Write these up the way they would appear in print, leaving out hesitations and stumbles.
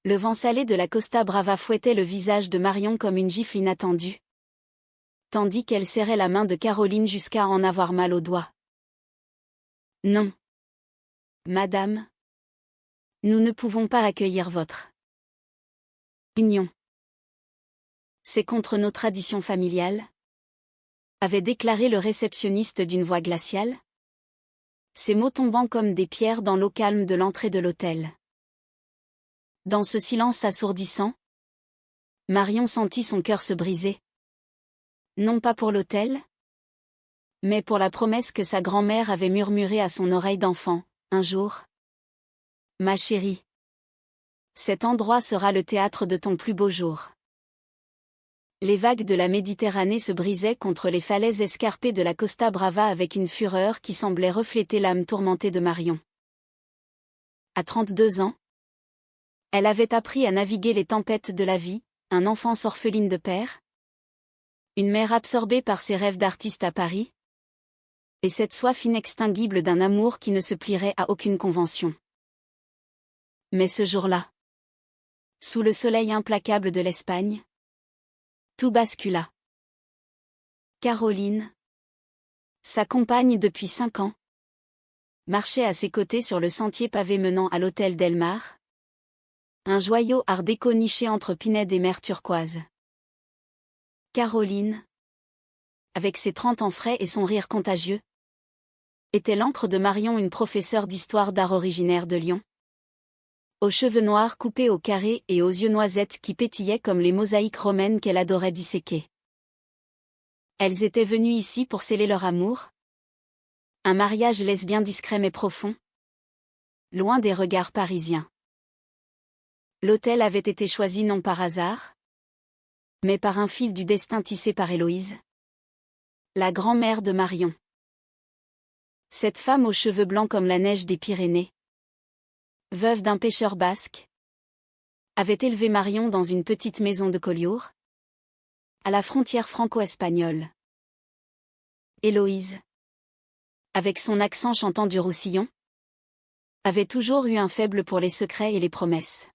Le vent salé de la Costa Brava fouettait le visage de Marion comme une gifle inattendue, tandis qu'elle serrait la main de Caroline jusqu'à en avoir mal aux doigts. Non. Madame. Nous ne pouvons pas accueillir votre union. C'est contre nos traditions familiales, avait déclaré le réceptionniste d'une voix glaciale, ses mots tombant comme des pierres dans l'eau calme de l'entrée de l'hôtel. Dans ce silence assourdissant, Marion sentit son cœur se briser. Non pas pour l'hôtel, mais pour la promesse que sa grand-mère avait murmurée à son oreille d'enfant, un jour. Ma chérie, cet endroit sera le théâtre de ton plus beau jour. Les vagues de la Méditerranée se brisaient contre les falaises escarpées de la Costa Brava avec une fureur qui semblait refléter l'âme tourmentée de Marion. À 32 ans, elle avait appris à naviguer les tempêtes de la vie, un enfance orpheline de père, une mère absorbée par ses rêves d'artiste à Paris, et cette soif inextinguible d'un amour qui ne se plierait à aucune convention. Mais ce jour-là, sous le soleil implacable de l'Espagne, tout bascula. Caroline, sa compagne depuis 5 ans, marchait à ses côtés sur le sentier pavé menant à l'hôtel Del Mar, un joyau art déco niché entre pinèdes et mer turquoise. Caroline, avec ses 30 ans frais et son rire contagieux, était l'encre de Marion, une professeure d'histoire d'art originaire de Lyon, aux cheveux noirs coupés au carré et aux yeux noisettes qui pétillaient comme les mosaïques romaines qu'elle adorait disséquer. Elles étaient venues ici pour sceller leur amour. Un mariage lesbien discret mais profond, loin des regards parisiens. L'hôtel avait été choisi non par hasard, mais par un fil du destin tissé par Héloïse, la grand-mère de Marion. Cette femme aux cheveux blancs comme la neige des Pyrénées, veuve d'un pêcheur basque, avait élevé Marion dans une petite maison de Collioure, à la frontière franco-espagnole. Héloïse, avec son accent chantant du Roussillon, avait toujours eu un faible pour les secrets et les promesses.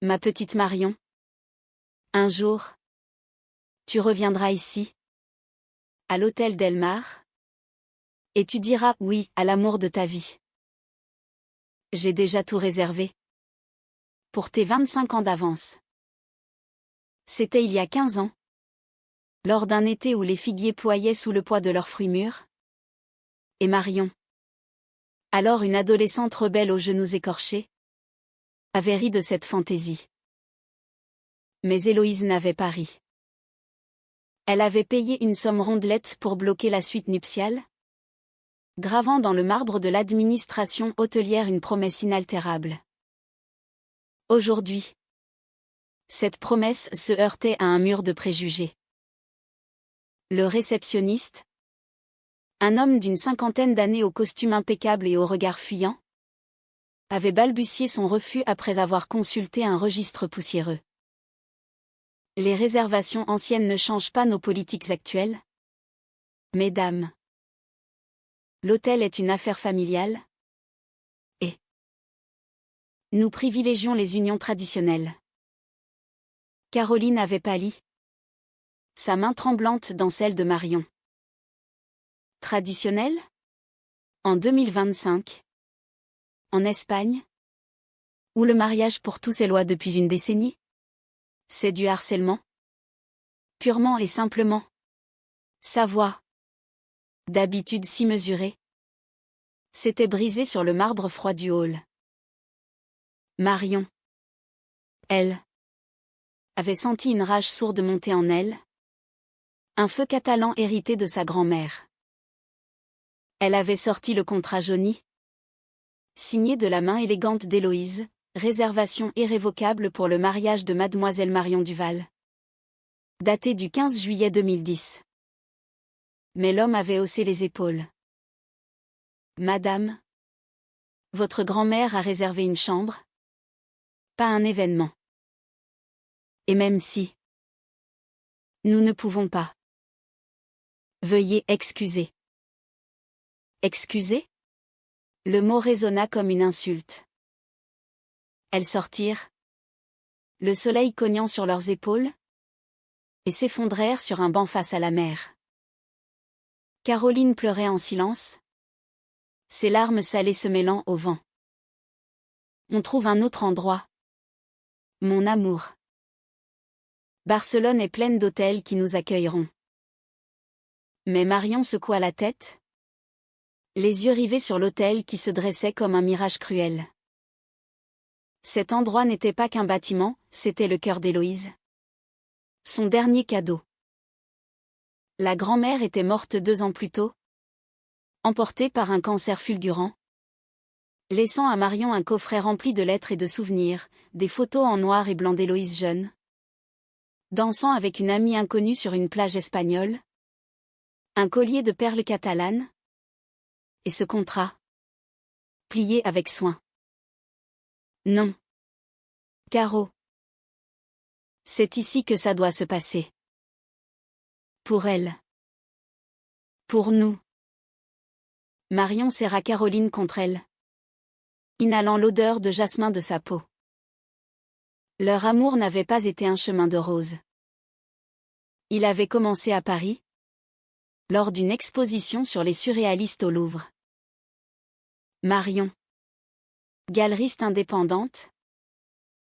Ma petite Marion, un jour, tu reviendras ici, à l'hôtel Del Mar, et tu diras oui à l'amour de ta vie. J'ai déjà tout réservé. Pour tes 25 ans d'avance. C'était il y a 15 ans. Lors d'un été où les figuiers ployaient sous le poids de leurs fruits mûrs. Et Marion, alors une adolescente rebelle aux genoux écorchés, avait ri de cette fantaisie. Mais Héloïse n'avait pas ri. Elle avait payé une somme rondelette pour bloquer la suite nuptiale, gravant dans le marbre de l'administration hôtelière une promesse inaltérable. Aujourd'hui, cette promesse se heurtait à un mur de préjugés. Le réceptionniste, un homme d'une 50aine d'années au costume impeccable et au regard fuyant, avait balbutié son refus après avoir consulté un registre poussiéreux. Les réservations anciennes ne changent pas nos politiques actuelles. Mesdames, l'hôtel est une affaire familiale. Et nous privilégions les unions traditionnelles. Caroline avait pâli, sa main tremblante dans celle de Marion. Traditionnelle ? En 2025 ? En Espagne ? Où le mariage pour tous est loi depuis une décennie ? C'est du harcèlement ? Purement et simplement. Sa voix, d'habitude si mesurée, s'était brisée sur le marbre froid du hall. Marion, elle, avait senti une rage sourde monter en elle, un feu catalan hérité de sa grand-mère. Elle avait sorti le contrat jauni, signé de la main élégante d'Héloïse, réservation irrévocable pour le mariage de mademoiselle Marion Duval, daté du 15 juillet 2010. Mais l'homme avait haussé les épaules. Madame, votre grand-mère a réservé une chambre, pas un événement. Et même si nous ne pouvons pas. Veuillez excuser. Excuser ? Le mot résonna comme une insulte. Elles sortirent, le soleil cognant sur leurs épaules, et s'effondrèrent sur un banc face à la mer. Caroline pleurait en silence, ses larmes salées se mêlant au vent. On trouve un autre endroit. Mon amour. Barcelone est pleine d'hôtels qui nous accueilleront. Mais Marion secoua la tête, les yeux rivés sur l'hôtel qui se dressait comme un mirage cruel. Cet endroit n'était pas qu'un bâtiment, c'était le cœur d'Héloïse. Son dernier cadeau. La grand-mère était morte 2 ans plus tôt, emportée par un cancer fulgurant, laissant à Marion un coffret rempli de lettres et de souvenirs, des photos en noir et blanc d'Héloïse jeune, dansant avec une amie inconnue sur une plage espagnole, un collier de perles catalanes, et ce contrat, plié avec soin. Non. Caro. C'est ici que ça doit se passer. Pour elle. Pour nous. Marion serra Caroline contre elle, inhalant l'odeur de jasmin de sa peau. Leur amour n'avait pas été un chemin de roses. Il avait commencé à Paris, lors d'une exposition sur les surréalistes au Louvre. Marion, galeriste indépendante,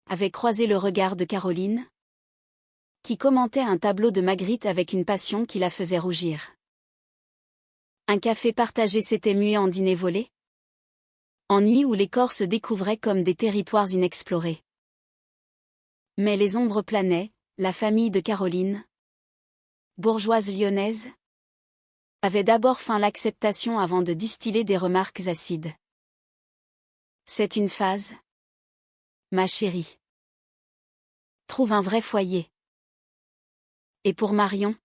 avait croisé le regard de Caroline, qui commentait un tableau de Magritte avec une passion qui la faisait rougir. Un café partagé s'était mué en dîner volé, en nuit où les corps se découvraient comme des territoires inexplorés. Mais les ombres planaient, la famille de Caroline, bourgeoise lyonnaise, avait d'abord feint l'acceptation avant de distiller des remarques acides. C'est une phase, ma chérie. Trouve un vrai foyer. Et pour Marion,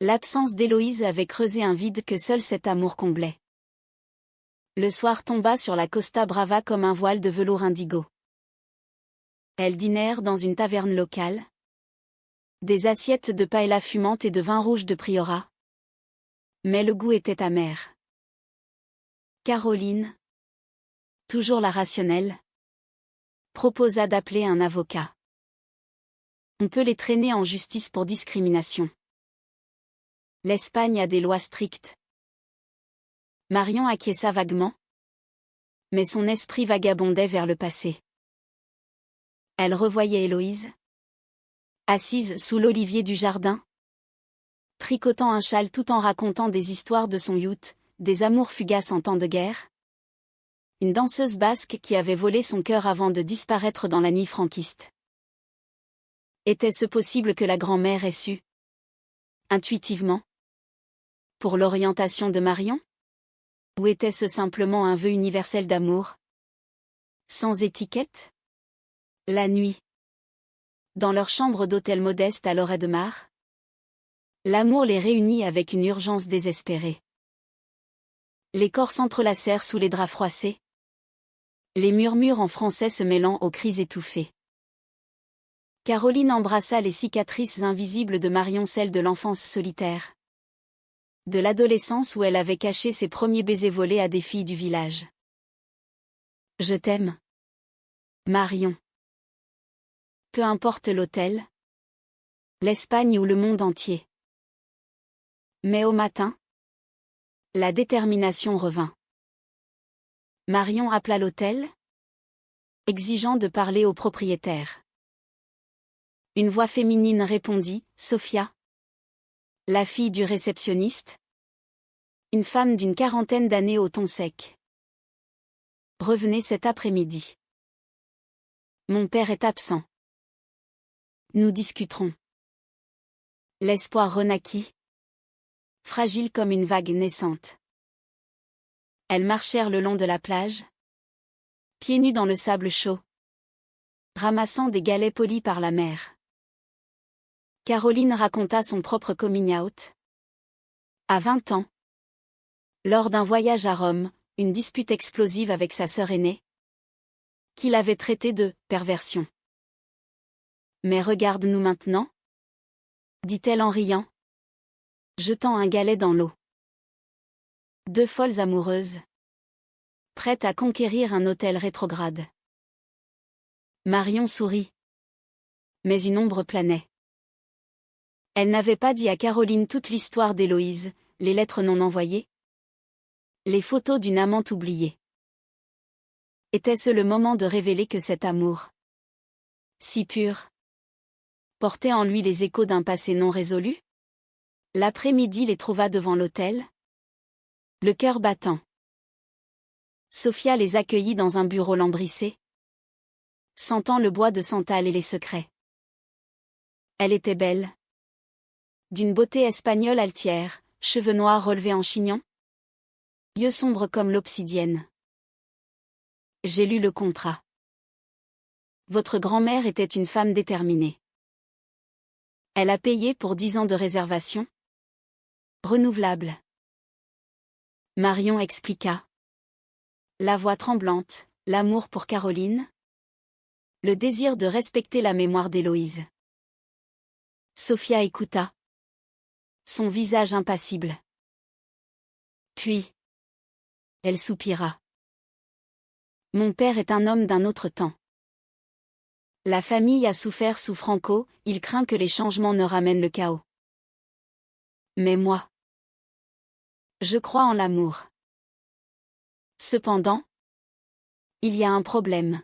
l'absence d'Héloïse avait creusé un vide que seul cet amour comblait. Le soir tomba sur la Costa Brava comme un voile de velours indigo. Elles dînèrent dans une taverne locale. Des assiettes de paella fumante et de vin rouge de Priorat. Mais le goût était amer. Caroline, toujours la rationnelle, proposa d'appeler un avocat. On peut les traîner en justice pour discrimination. L'Espagne a des lois strictes. Marion acquiesça vaguement, mais son esprit vagabondait vers le passé. Elle revoyait Héloïse, assise sous l'olivier du jardin, tricotant un châle tout en racontant des histoires de son yacht, des amours fugaces en temps de guerre. Une danseuse basque qui avait volé son cœur avant de disparaître dans la nuit franquiste. Était-ce possible que la grand-mère ait su, intuitivement, pour l'orientation de Marion? Ou était-ce simplement un vœu universel d'amour, sans étiquette? La nuit, dans leur chambre d'hôtel modeste à Lloret de Mar, l'amour les réunit avec une urgence désespérée. Les corps s'entrelacèrent sous les draps froissés, les murmures en français se mêlant aux cris étouffés. Caroline embrassa les cicatrices invisibles de Marion, celles de l'enfance solitaire, de l'adolescence où elle avait caché ses premiers baisers volés à des filles du village. Je t'aime, Marion. Peu importe l'hôtel, l'Espagne ou le monde entier. Mais au matin, la détermination revint. Marion appela l'hôtel, exigeant de parler au propriétaire. Une voix féminine répondit, Sophia. La fille du réceptionniste. Une femme d'une 40aine d'années au ton sec. Revenez cet après-midi. Mon père est absent. Nous discuterons. L'espoir renaquit, fragile comme une vague naissante. Elles marchèrent le long de la plage, pieds nus dans le sable chaud, ramassant des galets polis par la mer. Caroline raconta son propre coming out. À 20 ans, lors d'un voyage à Rome, une dispute explosive avec sa sœur aînée, qui l'avait traitée de « perversion ». Mais regarde-nous maintenant, dit-elle en riant, jetant un galet dans l'eau. 2 folles amoureuses, prêtes à conquérir un hôtel rétrograde. Marion sourit. Mais une ombre planait. Elle n'avait pas dit à Caroline toute l'histoire d'Héloïse, les lettres non envoyées, les photos d'une amante oubliée. Était-ce le moment de révéler que cet amour, si pur, portait en lui les échos d'un passé non résolu? L'après-midi les trouva devant l'hôtel, le cœur battant. Sophia les accueillit dans un bureau lambrissé, sentant le bois de santal et les secrets. Elle était belle, d'une beauté espagnole altière, cheveux noirs relevés en chignon, yeux sombres comme l'obsidienne. J'ai lu le contrat. Votre grand-mère était une femme déterminée. Elle a payé pour 10 ans de réservation, renouvelable. Marion expliqua. La voix tremblante, l'amour pour Caroline, le désir de respecter la mémoire d'Héloïse. Sophia écouta, son visage impassible. Puis, elle soupira. Mon père est un homme d'un autre temps. La famille a souffert sous Franco, il craint que les changements ne ramènent le chaos. Mais moi, je crois en l'amour. Cependant, il y a un problème.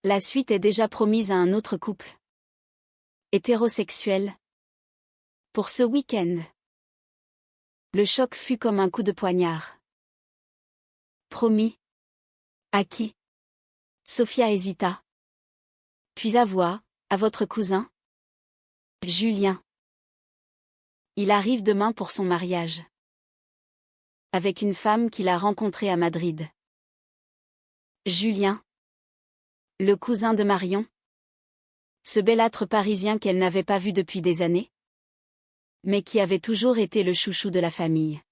La suite est déjà promise à un autre couple. Hétérosexuel. Pour ce week-end. Le choc fut comme un coup de poignard. Promis. À qui? Sophia hésita. Puis avoua, à votre cousin? Julien. Il arrive demain pour son mariage. Avec une femme qu'il a rencontrée à Madrid. Julien. Le cousin de Marion. Ce belâtre parisien qu'elle n'avait pas vu depuis des années. Mais qui avait toujours été le chouchou de la famille.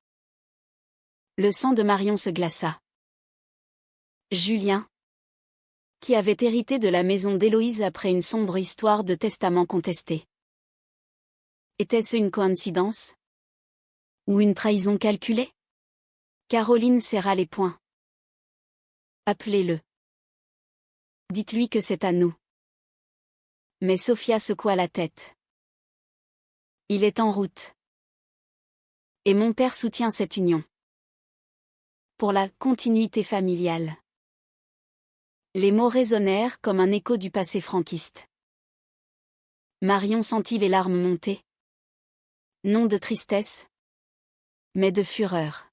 Le sang de Marion se glaça. Julien, qui avait hérité de la maison d'Héloïse après une sombre histoire de testament contesté. Était-ce une coïncidence? Ou une trahison calculée? Caroline serra les poings. Appelez-le. Dites-lui que c'est à nous. Mais Sophia secoua la tête. Il est en route. Et mon père soutient cette union. Pour la continuité familiale. Les mots résonnèrent comme un écho du passé franquiste. Marion sentit les larmes monter. Non de tristesse, mais de fureur.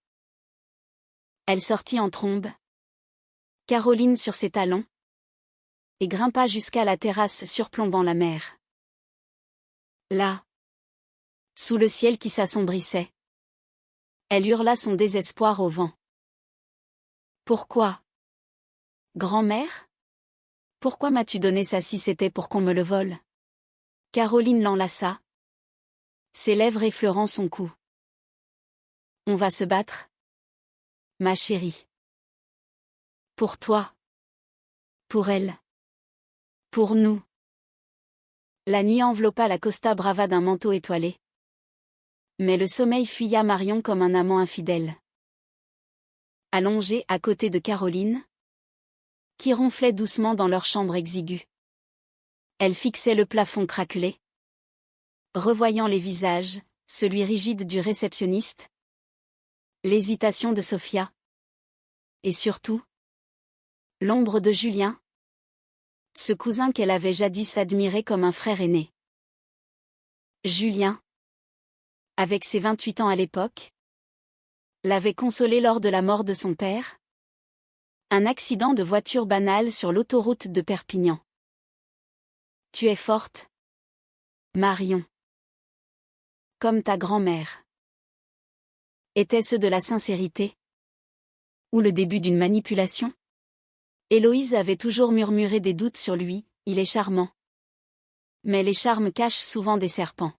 Elle sortit en trombe, Caroline sur ses talons, et grimpa jusqu'à la terrasse surplombant la mer. Là, sous le ciel qui s'assombrissait, elle hurla son désespoir au vent. Pourquoi? Grand-mère? Pourquoi m'as-tu donné ça si c'était pour qu'on me le vole? Caroline l'enlaça, ses lèvres effleurant son cou. On va se battre? Ma chérie. Pour toi. Pour elle. Pour nous. La nuit enveloppa la Costa Brava d'un manteau étoilé. Mais le sommeil fuya Marion comme un amant infidèle. Allongée à côté de Caroline, qui ronflait doucement dans leur chambre exiguë. Elle fixait le plafond craquelé. Revoyant les visages, celui rigide du réceptionniste, l'hésitation de Sophia. Et surtout, l'ombre de Julien, ce cousin qu'elle avait jadis admiré comme un frère aîné. Julien, avec ses 28 ans à l'époque, l'avait consolé lors de la mort de son père. Un accident de voiture banal sur l'autoroute de Perpignan. Tu es forte, Marion. Comme ta grand-mère. Était-ce de la sincérité? Ou le début d'une manipulation? Héloïse avait toujours murmuré des doutes sur lui, il est charmant. Mais les charmes cachent souvent des serpents.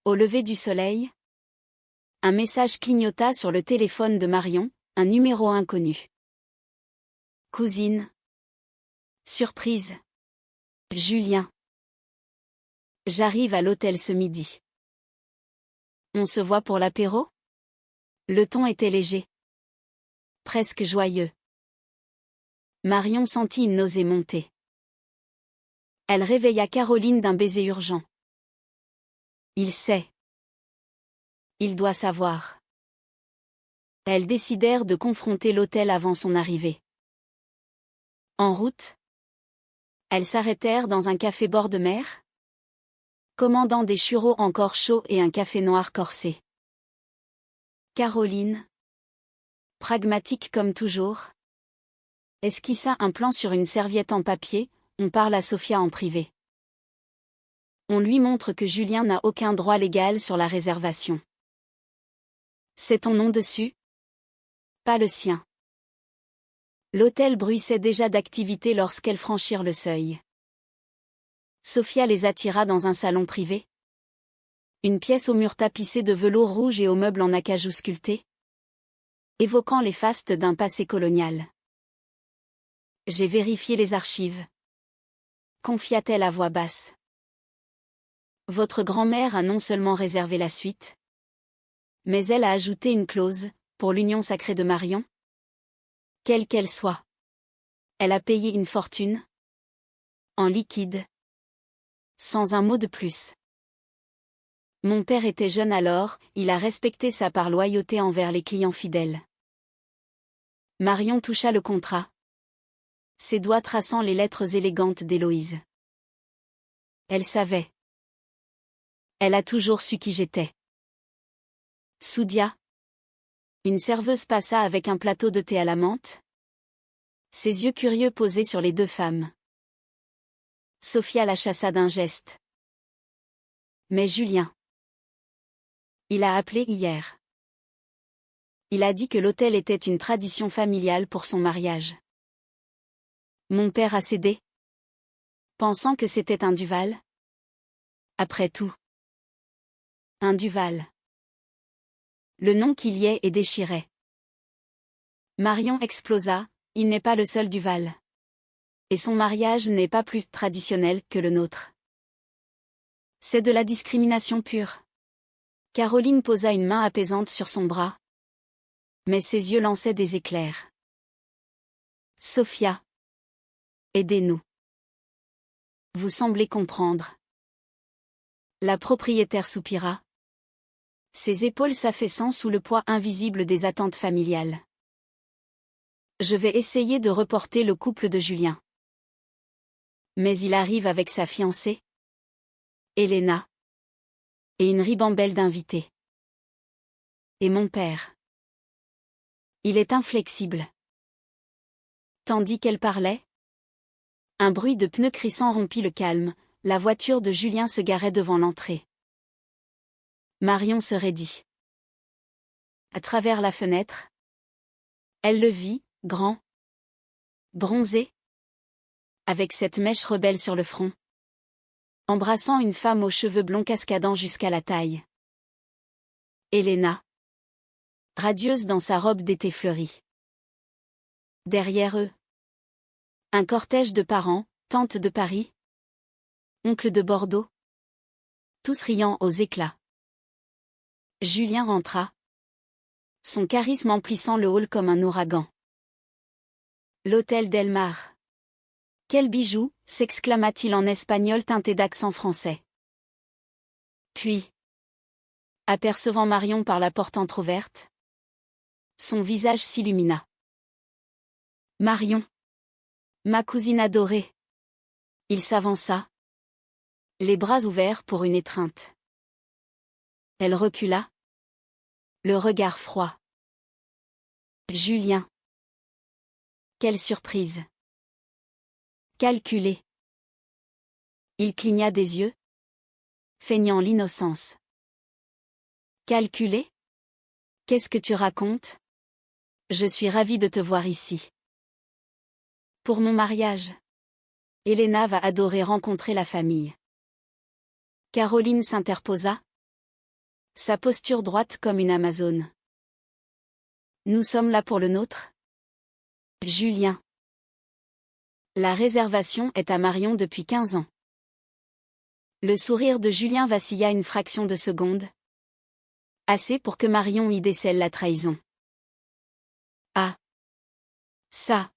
Au lever du soleil, un message clignota sur le téléphone de Marion, un numéro inconnu. Cousine. Surprise. Julien. J'arrive à l'hôtel ce midi. On se voit pour l'apéro? Le ton était léger. Presque joyeux. Marion sentit une nausée monter. Elle réveilla Caroline d'un baiser urgent. Il sait. Il doit savoir. Elles décidèrent de confronter l'hôtel avant son arrivée. En route, elles s'arrêtèrent dans un café bord de mer, commandant des churros encore chauds et un café noir corsé. Caroline, pragmatique comme toujours, esquissa un plan sur une serviette en papier. On parle à Sophia en privé. On lui montre que Julien n'a aucun droit légal sur la réservation. C'est ton nom dessus? Pas le sien. L'hôtel bruissait déjà d'activité lorsqu'elles franchirent le seuil. Sophia les attira dans un salon privé. Une pièce aux murs tapissés de velours rouge et aux meubles en acajou sculptés, évoquant les fastes d'un passé colonial. J'ai vérifié les archives, confia-t-elle à voix basse. Votre grand-mère a non seulement réservé la suite, mais elle a ajouté une clause, pour l'union sacrée de Marion. Quelle qu'elle soit. Elle a payé une fortune. En liquide. Sans un mot de plus. Mon père était jeune alors, il a respecté sa part loyauté envers les clients fidèles. Marion toucha le contrat. Ses doigts traçant les lettres élégantes d'Héloïse. Elle savait. Elle a toujours su qui j'étais. Soudia. Une serveuse passa avec un plateau de thé à la menthe. Ses yeux curieux posés sur les deux femmes. Sophia la chassa d'un geste. Mais Julien. Il a appelé hier. Il a dit que l'hôtel était une tradition familiale pour son mariage. Mon père a cédé, pensant que c'était un Duval. Après tout. Un Duval. Le nom qu'il y ait et déchirait. Marion explosa, il n'est pas le seul Duval. Et son mariage n'est pas plus traditionnel que le nôtre. C'est de la discrimination pure. Caroline posa une main apaisante sur son bras. Mais ses yeux lançaient des éclairs. Sophia. Aidez-nous. Vous semblez comprendre. La propriétaire soupira. Ses épaules s'affaissant sous le poids invisible des attentes familiales. Je vais essayer de reporter le couple de Julien. Mais il arrive avec sa fiancée, Elena. Et une ribambelle d'invités. Et mon père. Il est inflexible. Tandis qu'elle parlait, un bruit de pneus crissant rompit le calme, la voiture de Julien se garait devant l'entrée. Marion se raidit. À travers la fenêtre, elle le vit, grand, bronzé, avec cette mèche rebelle sur le front, embrassant une femme aux cheveux blonds cascadant jusqu'à la taille. Elena. Radieuse dans sa robe d'été fleurie. Derrière eux, un cortège de parents, tantes de Paris, oncles de Bordeaux, tous riant aux éclats. Julien rentra, son charisme emplissant le hall comme un ouragan. L'hôtel Delmar. Quel bijou, s'exclama-t-il en espagnol teinté d'accent français. Puis, apercevant Marion par la porte entr'ouverte, son visage s'illumina. Marion. Ma cousine adorée. Il s'avança, les bras ouverts pour une étreinte. Elle recula, le regard froid. Julien. Quelle surprise. Calculé. Il cligna des yeux, feignant l'innocence. Calculé? Qu'est-ce que tu racontes? Je suis ravie de te voir ici. Pour mon mariage. Elena va adorer rencontrer la famille. Caroline s'interposa, sa posture droite comme une amazone. Nous sommes là pour le nôtre? Julien. La réservation est à Marion depuis 15 ans. Le sourire de Julien vacilla une fraction de seconde. Assez pour que Marion y décèle la trahison. Ah. Ça.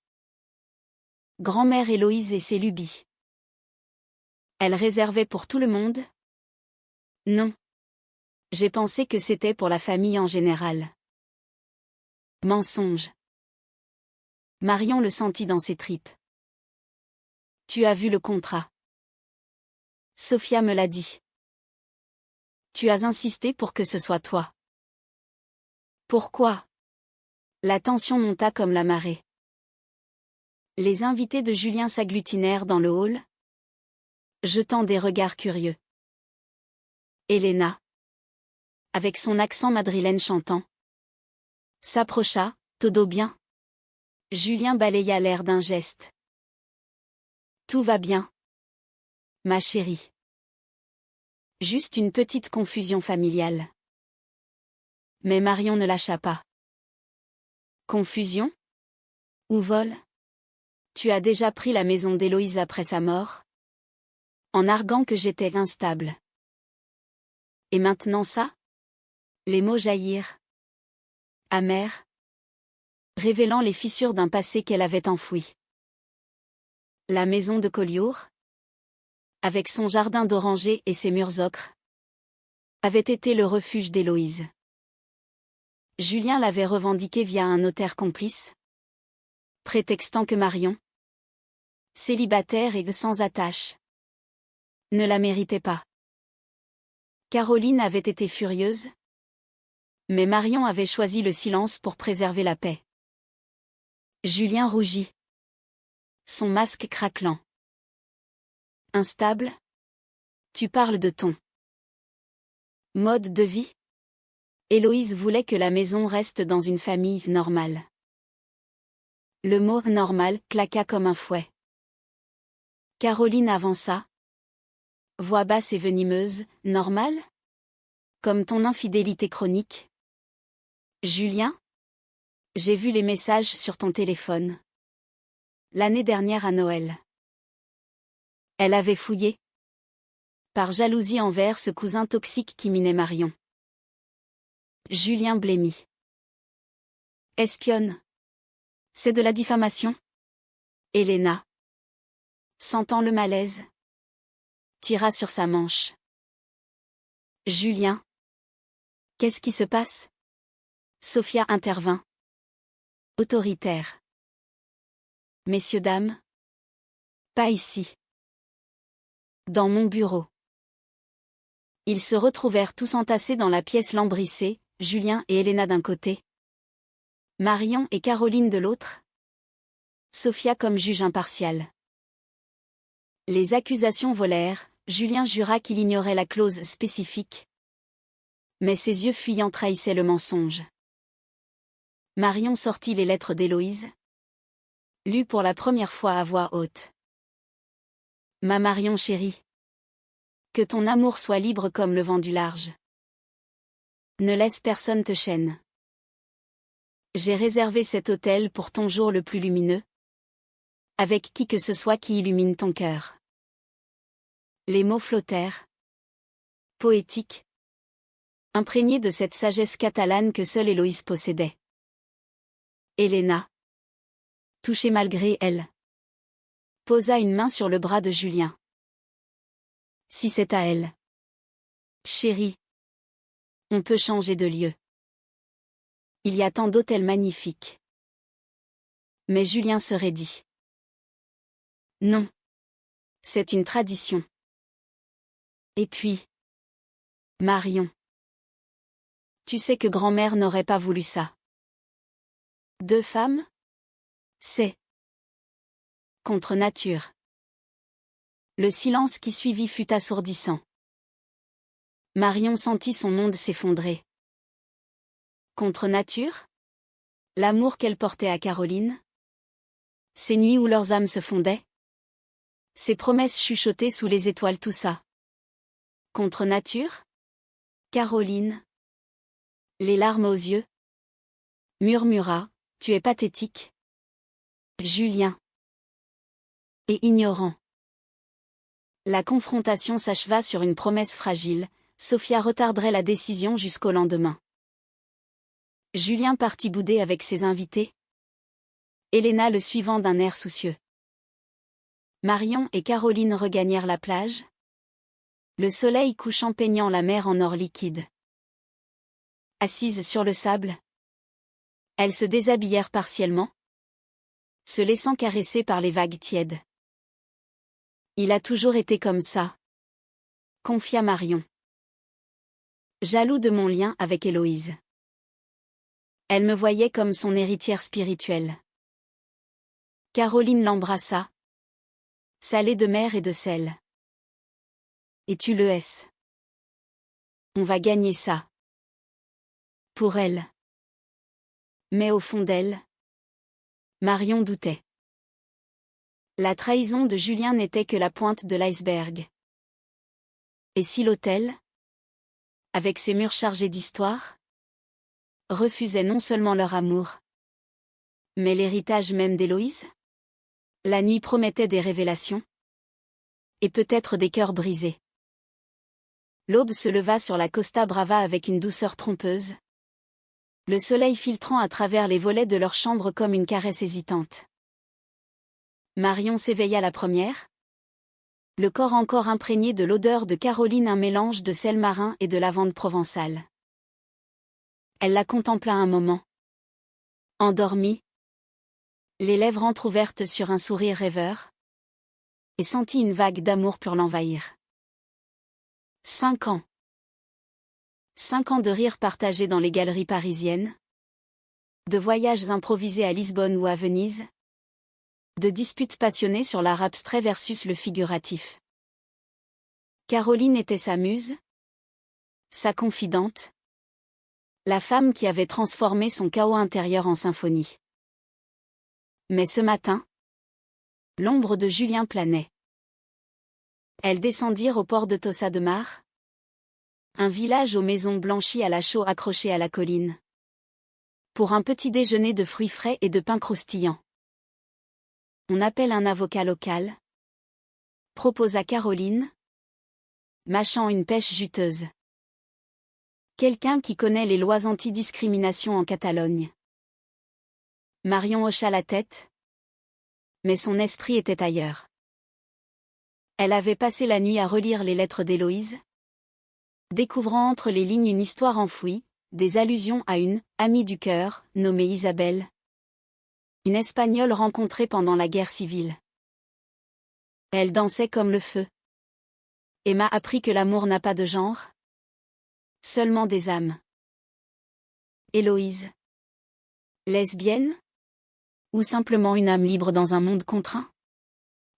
Grand-mère Héloïse et ses lubies. Elle réservait pour tout le monde? Non. J'ai pensé que c'était pour la famille en général. Mensonge. Marion le sentit dans ses tripes. Tu as vu le contrat. Sophia me l'a dit. Tu as insisté pour que ce soit toi. Pourquoi? La tension monta comme la marée. Les invités de Julien s'agglutinèrent dans le hall, jetant des regards curieux. Elena, avec son accent madrilène chantant, s'approcha, todo bien. Julien balaya l'air d'un geste. Tout va bien. Ma chérie. Juste une petite confusion familiale. Mais Marion ne lâcha pas. Confusion? Ou vol? Tu as déjà pris la maison d'Héloïse après sa mort? En arguant que j'étais instable. Et maintenant ça? Les mots jaillirent. Amers. Révélant les fissures d'un passé qu'elle avait enfoui. La maison de Collioure, avec son jardin d'orangers et ses murs ocre, avait été le refuge d'Héloïse. Julien l'avait revendiqué via un notaire complice, prétextant que Marion, célibataire et sans attache, ne la méritait pas. Caroline avait été furieuse, mais Marion avait choisi le silence pour préserver la paix. Julien rougit, son masque craquelant. Instable? Tu parles de ton mode de vie? Héloïse voulait que la maison reste dans une famille normale. Le mot « normal » claqua comme un fouet. Caroline avança. Voix basse et venimeuse, « normal? Comme ton infidélité chronique? Julien? J'ai vu les messages sur ton téléphone. L'année dernière à Noël. Elle avait fouillé. Par jalousie envers ce cousin toxique qui minait Marion. Julien blêmit. Espionne. C'est de la diffamation? Elena, sentant le malaise, tira sur sa manche. Julien. Qu'est-ce qui se passe? Sophia intervint. Autoritaire. Messieurs, dames. Pas ici. Dans mon bureau. Ils se retrouvèrent tous entassés dans la pièce lambrissée, Julien et Elena d'un côté. Marion et Caroline de l'autre. Sophia comme juge impartiale. Les accusations volèrent, Julien jura qu'il ignorait la clause spécifique. Mais ses yeux fuyants trahissaient le mensonge. Marion sortit les lettres d'Héloïse. Lues pour la première fois à voix haute. Ma Marion chérie. Que ton amour soit libre comme le vent du large. Ne laisse personne te chaîne. J'ai réservé cet hôtel pour ton jour le plus lumineux. Avec qui que ce soit qui illumine ton cœur. Les mots flottèrent. Poétiques. Imprégnés de cette sagesse catalane que seule Héloïse possédait. Elena. Touchée malgré elle. Posa une main sur le bras de Julien. Si c'est à elle. Chérie. On peut changer de lieu. Il y a tant d'hôtels magnifiques. Mais Julien se raidit. Non. C'est une tradition. Et puis. Marion. Tu sais que grand-mère n'aurait pas voulu ça. 2 femmes? C'est. Contre nature. Le silence qui suivit fut assourdissant. Marion sentit son monde s'effondrer. Contre nature? L'amour qu'elle portait à Caroline? Ces nuits où leurs âmes se fondaient? Ces promesses chuchotées sous les étoiles, tout ça. Contre nature? Caroline. Les larmes aux yeux. Murmura, tu es pathétique. Julien. Et ignorant. La confrontation s'acheva sur une promesse fragile, Sophia retarderait la décision jusqu'au lendemain. Julien partit bouder avec ses invités. Elena le suivant d'un air soucieux. Marion et Caroline regagnèrent la plage. Le soleil couchant peignant la mer en or liquide. Assises sur le sable, elles se déshabillèrent partiellement, se laissant caresser par les vagues tièdes. Il a toujours été comme ça, confia Marion. Jaloux de mon lien avec Héloïse. Elle me voyait comme son héritière spirituelle. Caroline l'embrassa. Salée de mer et de sel. Et tu le hais. On va gagner ça. Pour elle. Mais au fond d'elle, Marion doutait. La trahison de Julien n'était que la pointe de l'iceberg. Et si l'hôtel, avec ses murs chargés d'histoire, refusait non seulement leur amour, mais l'héritage même d'Héloïse? La nuit promettait des révélations. Et peut-être des cœurs brisés. L'aube se leva sur la Costa Brava avec une douceur trompeuse. Le soleil filtrant à travers les volets de leur chambre comme une caresse hésitante. Marion s'éveilla la première. Le corps encore imprégné de l'odeur de Caroline, un mélange de sel marin et de lavande provençale. Elle la contempla un moment. Endormie. Les lèvres entr'ouvertes sur un sourire rêveur. Et sentit une vague d'amour pur l'envahir. 5 ans. 5 ans de rires partagés dans les galeries parisiennes. De voyages improvisés à Lisbonne ou à Venise. De disputes passionnées sur l'art abstrait versus le figuratif. Caroline était sa muse. Sa confidente. La femme qui avait transformé son chaos intérieur en symphonie. Mais ce matin, l'ombre de Julien planait. Elles descendirent au port de Tossa de Mar. Un village aux maisons blanchies à la chaux accroché à la colline. Pour un petit déjeuner de fruits frais et de pain croustillant. On appelle un avocat local, proposa Caroline, mâchant une pêche juteuse. Quelqu'un qui connaît les lois anti-discrimination en Catalogne. Marion hocha la tête. Mais son esprit était ailleurs. Elle avait passé la nuit à relire les lettres d'Héloïse, découvrant entre les lignes une histoire enfouie, des allusions à une « amie du cœur » nommée Isabelle. Une Espagnole rencontrée pendant la guerre civile. Elle dansait comme le feu. Et m'a appris que l'amour n'a pas de genre. Seulement des âmes. Héloïse. Lesbienne? Ou simplement une âme libre dans un monde contraint?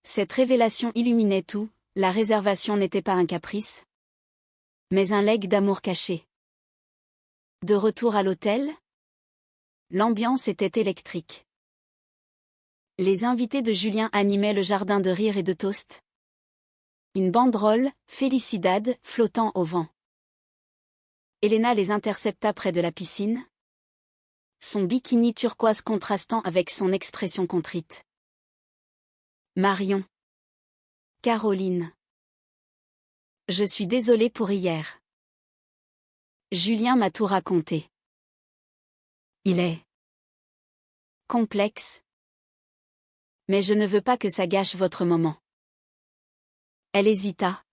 Cette révélation illuminait tout, la réservation n'était pas un caprice, mais un legs d'amour caché. De retour à l'hôtel, l'ambiance était électrique. Les invités de Julien animaient le jardin de rire et de toast. Une banderole, Felicidad, flottant au vent. Elena les intercepta près de la piscine. Son bikini turquoise contrastant avec son expression contrite. Marion. Caroline. Je suis désolée pour hier. Julien m'a tout raconté. Il est complexe. Mais je ne veux pas que ça gâche votre moment. Elle hésita,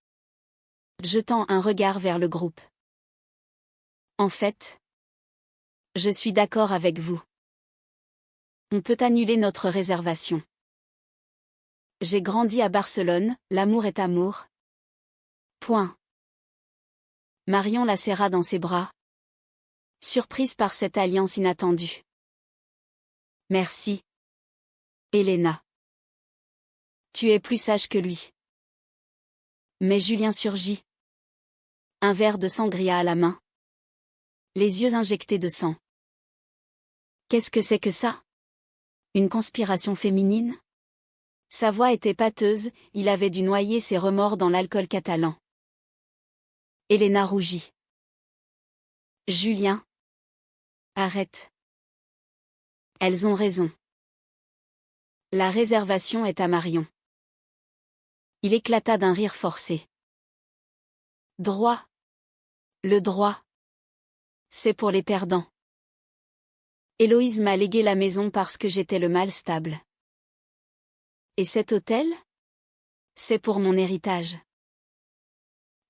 jetant un regard vers le groupe. En fait, je suis d'accord avec vous. On peut annuler notre réservation. J'ai grandi à Barcelone, l'amour est amour. Point. Marion la serra dans ses bras, surprise par cette alliance inattendue. Merci. Elena. Tu es plus sage que lui. Mais Julien surgit. Un verre de sangria à la main. Les yeux injectés de sang. Qu'est-ce que c'est que ça? Une conspiration féminine? Sa voix était pâteuse, il avait dû noyer ses remords dans l'alcool catalan. Elena rougit. Julien. Arrête. Elles ont raison. La réservation est à Marion. Il éclata d'un rire forcé. Droit. Le droit. C'est pour les perdants. Héloïse m'a légué la maison parce que j'étais le mal stable. Et cet hôtel? C'est pour mon héritage.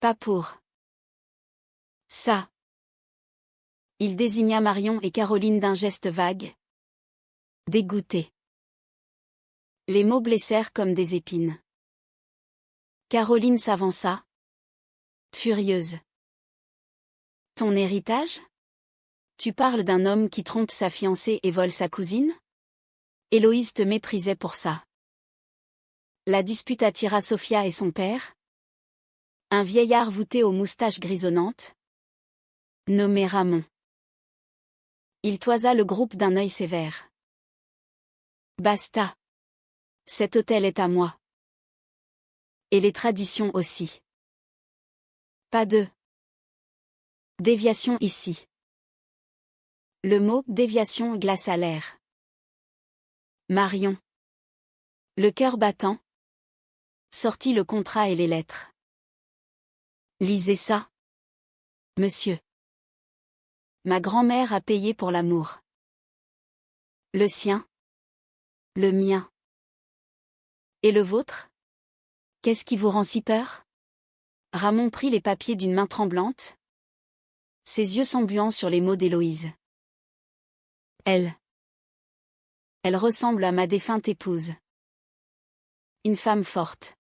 Pas pour ça. Il désigna Marion et Caroline d'un geste vague. Dégoûté. Les mots blessèrent comme des épines. Caroline s'avança. Furieuse. Ton héritage? Tu parles d'un homme qui trompe sa fiancée et vole sa cousine? Héloïse te méprisait pour ça. La dispute attira Sophia et son père. Un vieillard voûté aux moustaches grisonnantes. Nommé Ramon. Il toisa le groupe d'un œil sévère. Basta. Cet hôtel est à moi. Et les traditions aussi. Pas de déviation ici. Le mot déviation glaça l'air. Marion. Le cœur battant. Sortit le contrat et les lettres. Lisez ça. Monsieur. Ma grand-mère a payé pour l'amour. Le sien. Le mien. Et le vôtre? Qu'est-ce qui vous rend si peur? Ramon prit les papiers d'une main tremblante. Ses yeux s'embuant sur les mots d'Héloïse. Elle ressemble à ma défunte épouse. Une femme forte.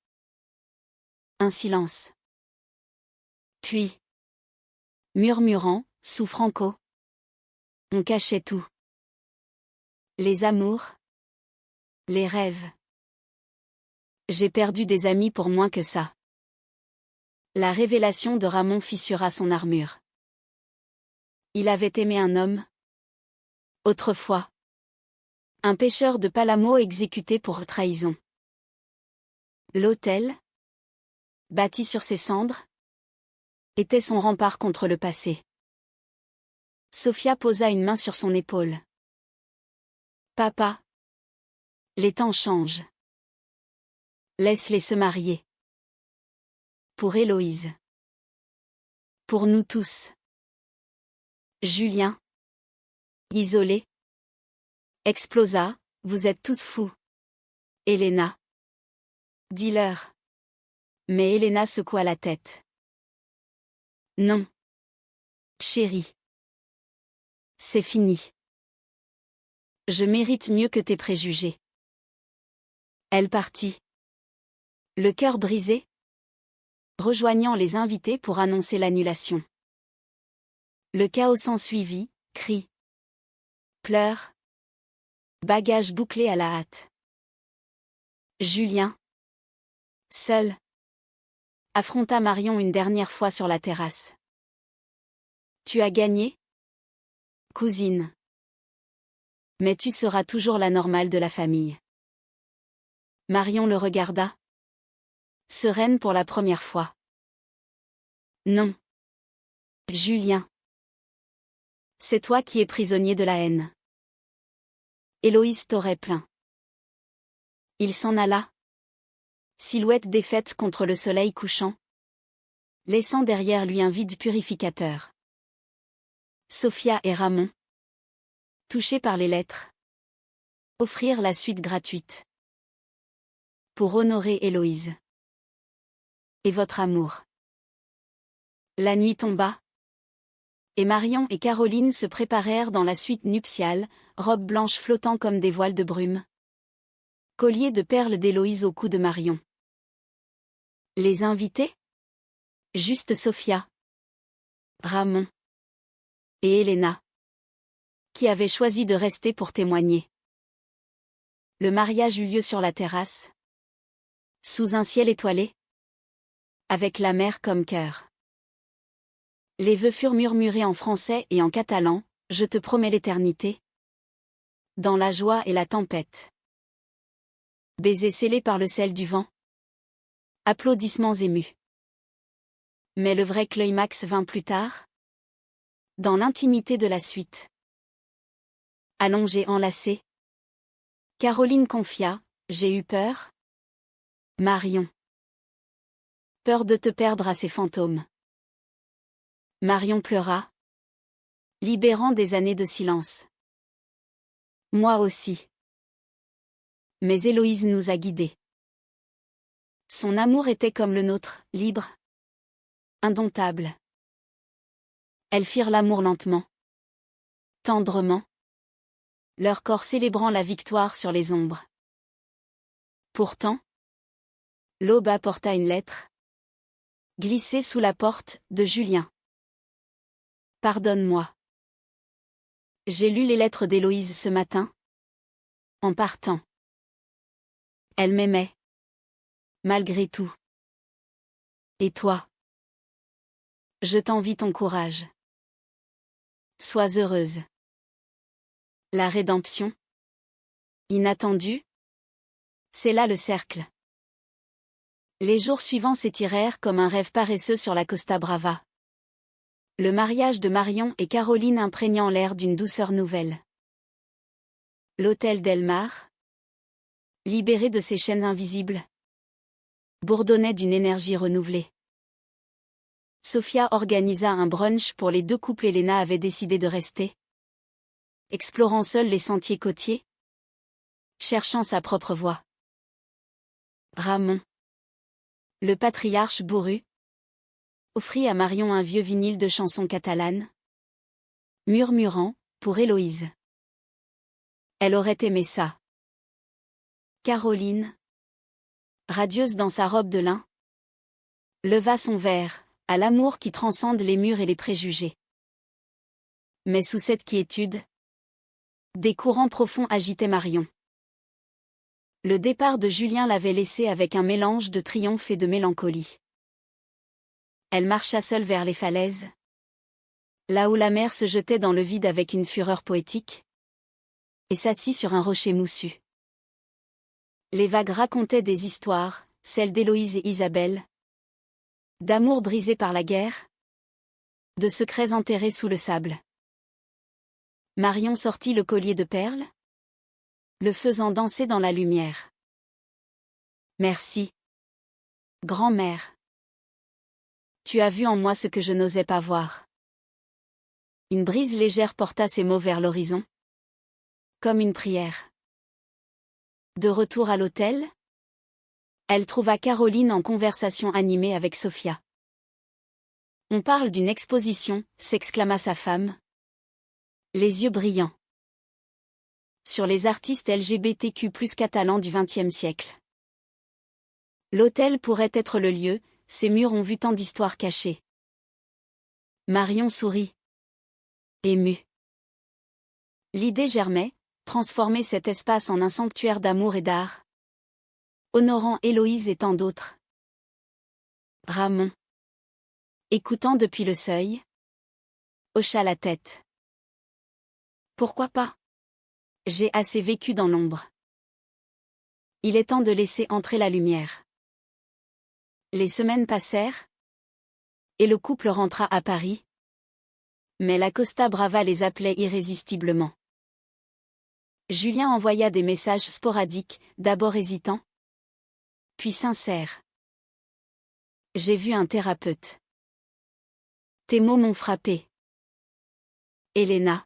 Un silence. Puis, murmurant, sous Franco, on cachait tout. Les amours. Les rêves. J'ai perdu des amis pour moins que ça. La révélation de Ramon fissura son armure. Il avait aimé un homme. Autrefois. Un pêcheur de Palamo exécuté pour trahison. L'hôtel, bâti sur ses cendres, était son rempart contre le passé. Sophia posa une main sur son épaule. Papa. Les temps changent. Laisse-les se marier. Pour Héloïse. Pour nous tous. Julien. Isolé. Explosa, vous êtes tous fous. Elena. Dis-leur. Mais Elena secoua la tête. Non. Chérie. C'est fini. Je mérite mieux que tes préjugés. Elle partit. Le cœur brisé. Rejoignant les invités pour annoncer l'annulation. Le chaos s'ensuivit, cris. Pleurs. Bagages bouclés à la hâte. Julien. Seul. Affronta Marion une dernière fois sur la terrasse. Tu as gagné? Cousine. Mais tu seras toujours la normale de la famille. Marion le regarda. Sereine pour la première fois. Non. Julien. C'est toi qui es prisonnier de la haine. Héloïse t'aurait plaint. Il s'en alla. Silhouette défaite contre le soleil couchant. Laissant derrière lui un vide purificateur. Sophia et Ramon. Touchés par les lettres. Offrirent la suite gratuite. Pour honorer Héloïse. Et votre amour. La nuit tomba. Et Marion et Caroline se préparèrent dans la suite nuptiale, robes blanches flottant comme des voiles de brume. Collier de perles d'Héloïse au cou de Marion. Les invités? Juste Sophia. Ramon. Et Elena. Qui avaient choisi de rester pour témoigner. Le mariage eut lieu sur la terrasse. Sous un ciel étoilé. Avec la mer comme cœur. Les vœux furent murmurés en français et en catalan, je te promets l'éternité. Dans la joie et la tempête. Baisers scellés par le sel du vent. Applaudissements émus. Mais le vrai climax vint plus tard. Dans l'intimité de la suite. Allongée enlacée. Caroline confia, j'ai eu peur. Marion. Peur de te perdre à ces fantômes. Marion pleura. Libérant des années de silence. Moi aussi. Mais Héloïse nous a guidés. Son amour était comme le nôtre, libre, indomptable. Elles firent l'amour lentement, tendrement, leur corps célébrant la victoire sur les ombres. Pourtant, l'aube apporta une lettre, glissée sous la porte de Julien. Pardonne-moi. J'ai lu les lettres d'Héloïse ce matin, en partant. Elle m'aimait, malgré tout. Et toi? Je t'envie ton courage. Sois heureuse. La rédemption, inattendue, c'est là le cercle. Les jours suivants s'étirèrent comme un rêve paresseux sur la Costa Brava. Le mariage de Marion et Caroline imprégnant l'air d'une douceur nouvelle. L'hôtel Delmar, libéré de ses chaînes invisibles, bourdonnait d'une énergie renouvelée. Sophia organisa un brunch pour les deux couples et Léna avait décidé de rester, explorant seule les sentiers côtiers, cherchant sa propre voie. Ramon, le patriarche bourru, offrit à Marion un vieux vinyle de chansons catalanes, murmurant, pour Héloïse. Elle aurait aimé ça. Caroline, radieuse dans sa robe de lin, leva son verre, à l'amour qui transcende les murs et les préjugés. Mais sous cette quiétude, des courants profonds agitaient Marion. Le départ de Julien l'avait laissée avec un mélange de triomphe et de mélancolie. Elle marcha seule vers les falaises, là où la mer se jetait dans le vide avec une fureur poétique, et s'assit sur un rocher moussu. Les vagues racontaient des histoires, celles d'Héloïse et Isabelle, d'amour brisé par la guerre, de secrets enterrés sous le sable. Marion sortit le collier de perles, le faisant danser dans la lumière. Merci, grand-mère. Tu as vu en moi ce que je n'osais pas voir. Une brise légère porta ses mots vers l'horizon, comme une prière. De retour à l'hôtel, elle trouva Caroline en conversation animée avec Sophia. On parle d'une exposition, s'exclama sa femme, les yeux brillants, sur les artistes LGBTQ+ catalans du XXe siècle. L'hôtel pourrait être le lieu, ces murs ont vu tant d'histoires cachées. Marion sourit, émue. L'idée germait, transformer cet espace en un sanctuaire d'amour et d'art, honorant Héloïse et tant d'autres. Ramon, écoutant depuis le seuil, hocha la tête. Pourquoi pas? J'ai assez vécu dans l'ombre. Il est temps de laisser entrer la lumière. Les semaines passèrent, et le couple rentra à Paris. Mais la Costa Brava les appelait irrésistiblement. Julien envoya des messages sporadiques, d'abord hésitants, puis sincères. J'ai vu un thérapeute. Tes mots m'ont frappé. Helena,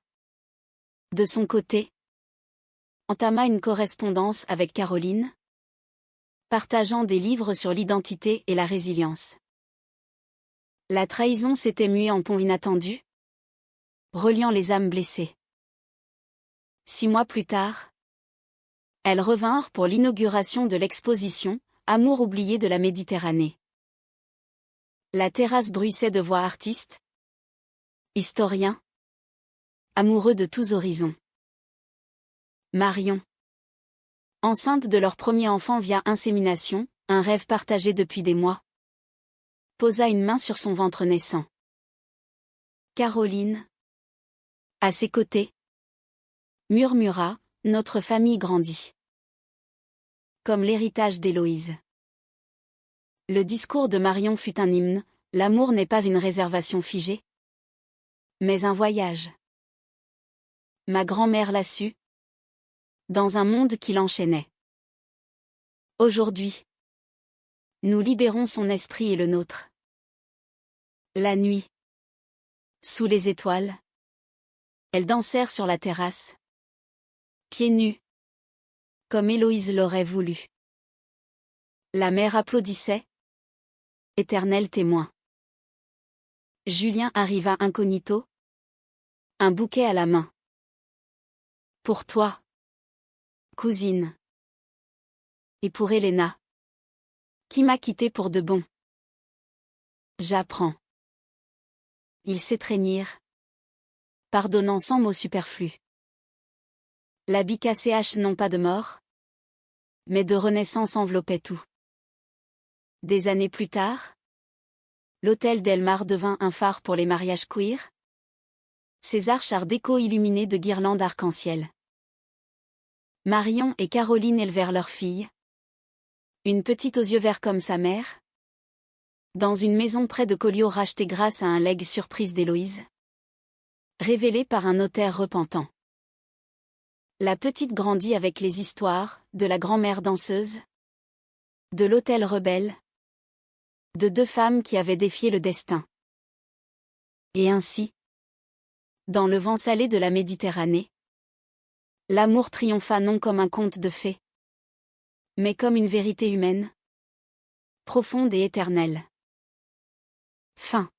de son côté, entama une correspondance avec Caroline, partageant des livres sur l'identité et la résilience. La trahison s'était muée en pont inattendu, reliant les âmes blessées. 6 mois plus tard, elles revinrent pour l'inauguration de l'exposition « Amour oublié de la Méditerranée ». La terrasse bruissait de voix artistes, historiens, amoureux de tous horizons. Marion, enceinte de leur premier enfant via insémination, un rêve partagé depuis des mois, posa une main sur son ventre naissant. Caroline, à ses côtés, murmura, notre famille grandit. Comme l'héritage d'Héloïse. Le discours de Marion fut un hymne, l'amour n'est pas une réservation figée, mais un voyage. Ma grand-mère l'a su, dans un monde qui l'enchaînait. Aujourd'hui, nous libérons son esprit et le nôtre. La nuit, sous les étoiles, elles dansèrent sur la terrasse, pieds nus, comme Héloïse l'aurait voulu. La mère applaudissait. Éternel témoin. Julien arriva incognito. Un bouquet à la main. Pour toi, cousine. Et pour Helena. Qui m'a quitté pour de bon. J'apprends. Ils s'étreignirent. Pardonnant sans mots superflus. L'habit KCH non pas de mort, mais de renaissance enveloppait tout. Des années plus tard, l'hôtel Delmar devint un phare pour les mariages queer. Ses arches art déco illuminées de guirlandes arc-en-ciel. Marion et Caroline élevèrent leur fille. Une petite aux yeux verts comme sa mère. Dans une maison près de Collioure rachetée grâce à un legs surprise d'Héloïse. Révélée par un notaire repentant. La petite grandit avec les histoires, de la grand-mère danseuse. De l'hôtel rebelle. De deux femmes qui avaient défié le destin. Et ainsi. Dans le vent salé de la Méditerranée. L'amour triompha non comme un conte de fées. Mais comme une vérité humaine. Profonde et éternelle. Fin.